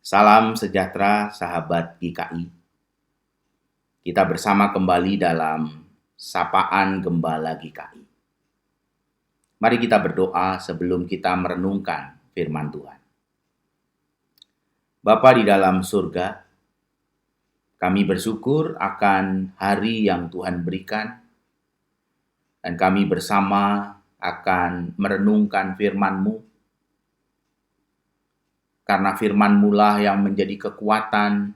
Salam sejahtera sahabat GKI. Kita bersama kembali dalam Sapaan Gembala GKI. Mari kita berdoa sebelum kita merenungkan firman Tuhan. Bapa di dalam surga, kami bersyukur akan hari yang Tuhan berikan, dan kami bersama akan merenungkan firman-Mu, karena firman-Mu lah yang menjadi kekuatan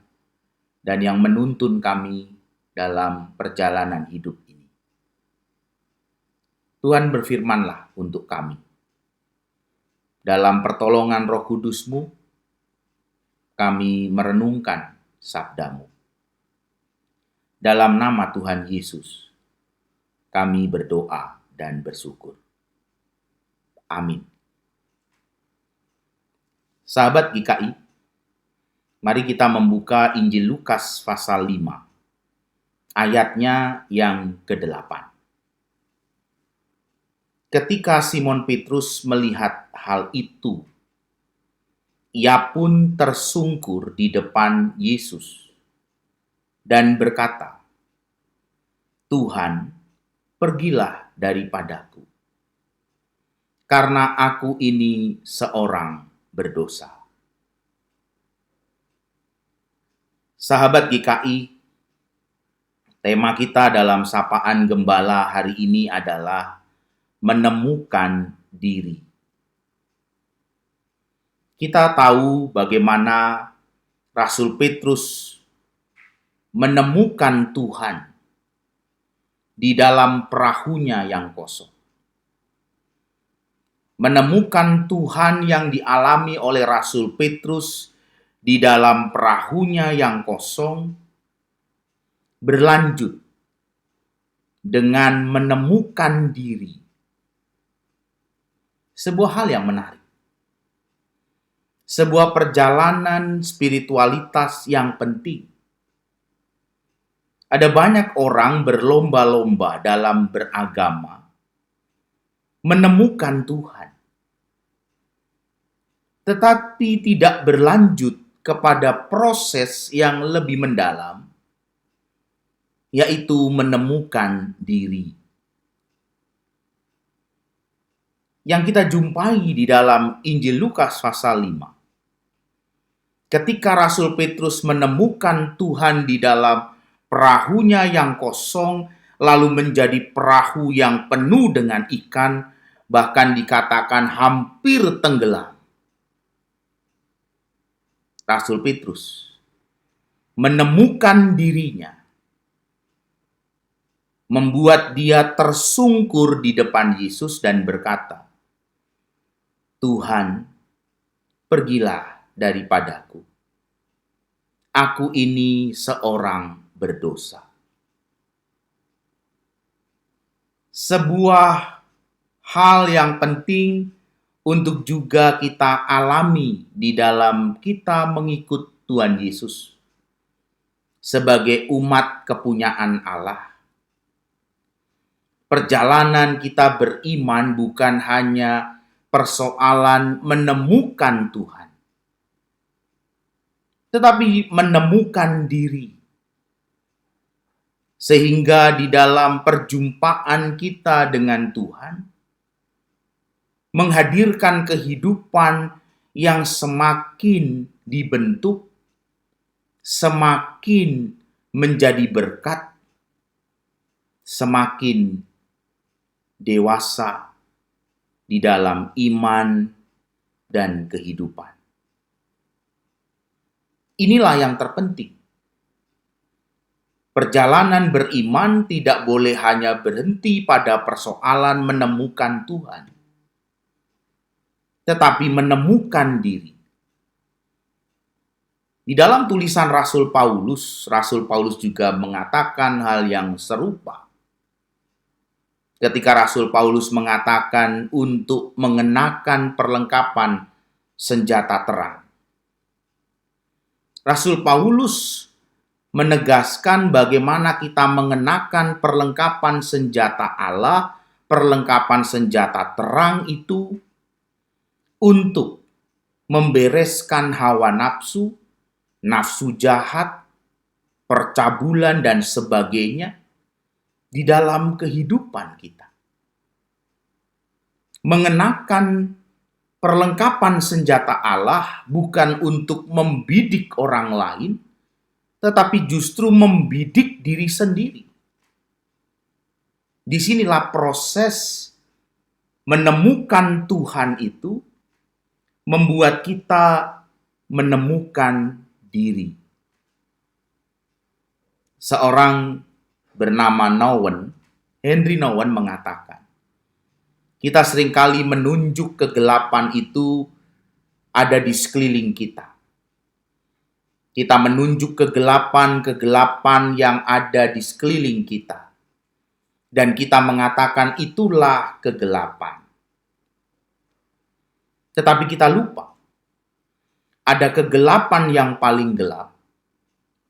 dan yang menuntun kami dalam perjalanan hidup ini. Tuhan berfirmanlah untuk kami. Dalam pertolongan Roh Kudus-Mu, kami merenungkan sabda-Mu. Dalam nama Tuhan Yesus, kami berdoa dan bersyukur. Amin. Sahabat GKI, mari kita membuka Injil Lukas pasal 5, ayatnya yang ke-8. Ketika Simon Petrus melihat hal itu, ia pun tersungkur di depan Yesus dan berkata, "Tuhan, pergilah daripadaku, karena aku ini seorang berdosa." Sahabat GKI, tema kita dalam Sapaan Gembala hari ini adalah menemukan diri. Kita tahu bagaimana Rasul Petrus menemukan Tuhan di dalam perahunya yang kosong. Menemukan Tuhan yang dialami oleh Rasul Petrus di dalam perahunya yang kosong berlanjut dengan menemukan diri. Sebuah hal yang menarik. Sebuah perjalanan spiritualitas yang penting. Ada banyak orang berlomba-lomba dalam beragama, menemukan Tuhan, tetapi tidak berlanjut kepada proses yang lebih mendalam, yaitu menemukan diri. Yang kita jumpai di dalam Injil Lukas pasal 5. Ketika Rasul Petrus menemukan Tuhan di dalam perahunya yang kosong, lalu menjadi perahu yang penuh dengan ikan, bahkan dikatakan hampir tenggelam. Rasul Petrus menemukan dirinya, membuat dia tersungkur di depan Yesus dan berkata, "Tuhan, pergilah daripadaku. Aku ini seorang berdosa." Sebuah hal yang penting untuk juga kita alami di dalam kita mengikut Tuhan Yesus sebagai umat kepunyaan Allah. Perjalanan kita beriman bukan hanya persoalan menemukan Tuhan, tetapi menemukan diri. Sehingga di dalam perjumpaan kita dengan Tuhan, menghadirkan kehidupan yang semakin dibentuk, semakin menjadi berkat, semakin dewasa di dalam iman dan kehidupan. Inilah yang terpenting. Perjalanan beriman tidak boleh hanya berhenti pada persoalan menemukan Tuhan, tetapi menemukan diri. Di dalam tulisan Rasul Paulus juga mengatakan hal yang serupa. Ketika Rasul Paulus mengatakan untuk mengenakan perlengkapan senjata terang. Rasul Paulus menegaskan bagaimana kita mengenakan perlengkapan senjata Allah, perlengkapan senjata terang itu untuk membereskan hawa nafsu, nafsu jahat, percabulan, dan sebagainya di dalam kehidupan kita. Mengenakan perlengkapan senjata Allah bukan untuk membidik orang lain, tetapi justru membidik diri sendiri. Disinilah proses menemukan Tuhan itu membuat kita menemukan diri. Seorang bernama Henry Nouwen mengatakan, kita seringkali menunjuk kegelapan itu ada di sekeliling kita. Kita menunjuk kegelapan-kegelapan yang ada di sekeliling kita. Dan kita mengatakan itulah kegelapan. Tetapi kita lupa, ada kegelapan yang paling gelap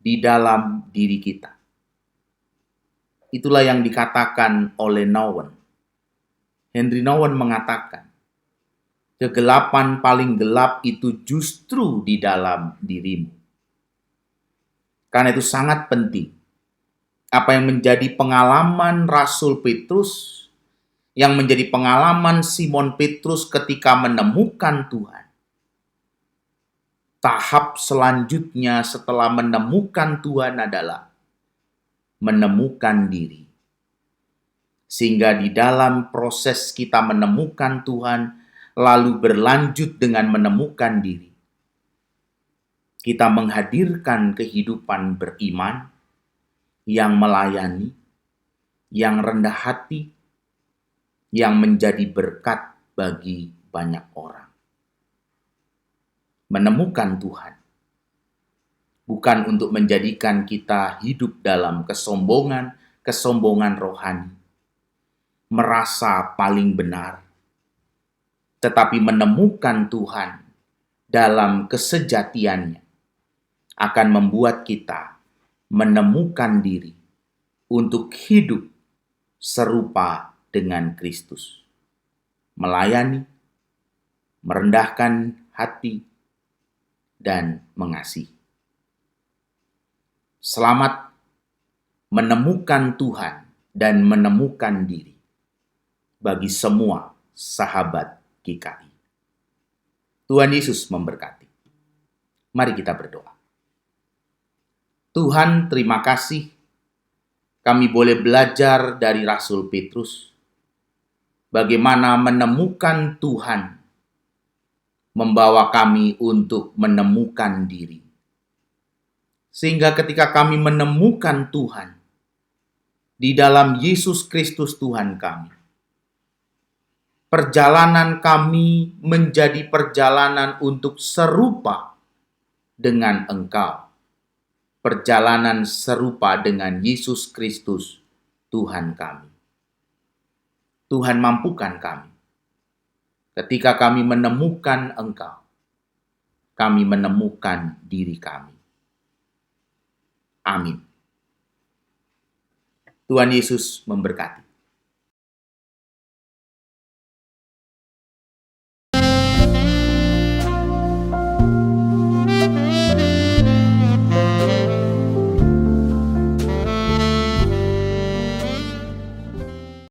di dalam diri kita. Itulah yang dikatakan oleh Nouwen. Henry Nouwen mengatakan, kegelapan paling gelap itu justru di dalam dirimu. Karena itu sangat penting. Apa yang menjadi pengalaman Rasul Petrus, yang menjadi pengalaman Simon Petrus ketika menemukan Tuhan. Tahap selanjutnya setelah menemukan Tuhan adalah menemukan diri. Sehingga di dalam proses kita menemukan Tuhan, lalu berlanjut dengan menemukan diri. Kita menghadirkan kehidupan beriman, yang melayani, yang rendah hati, yang menjadi berkat bagi banyak orang. Menemukan Tuhan bukan untuk menjadikan kita hidup dalam kesombongan rohani, merasa paling benar, tetapi menemukan Tuhan dalam kesejatiannya akan membuat kita menemukan diri untuk hidup serupa dengan Kristus, melayani, merendahkan hati, dan mengasihi. Selamat menemukan Tuhan dan menemukan diri bagi semua sahabat GKI. Tuhan Yesus memberkati. Mari kita berdoa. Tuhan, terima kasih kami boleh belajar dari Rasul Petrus bagaimana menemukan Tuhan membawa kami untuk menemukan diri. Sehingga ketika kami menemukan Tuhan di dalam Yesus Kristus Tuhan kami, perjalanan kami menjadi perjalanan untuk serupa dengan Engkau. Perjalanan serupa dengan Yesus Kristus Tuhan kami. Tuhan, mampukan kami. Ketika kami menemukan Engkau, kami menemukan diri kami. Amin. Tuhan Yesus memberkati.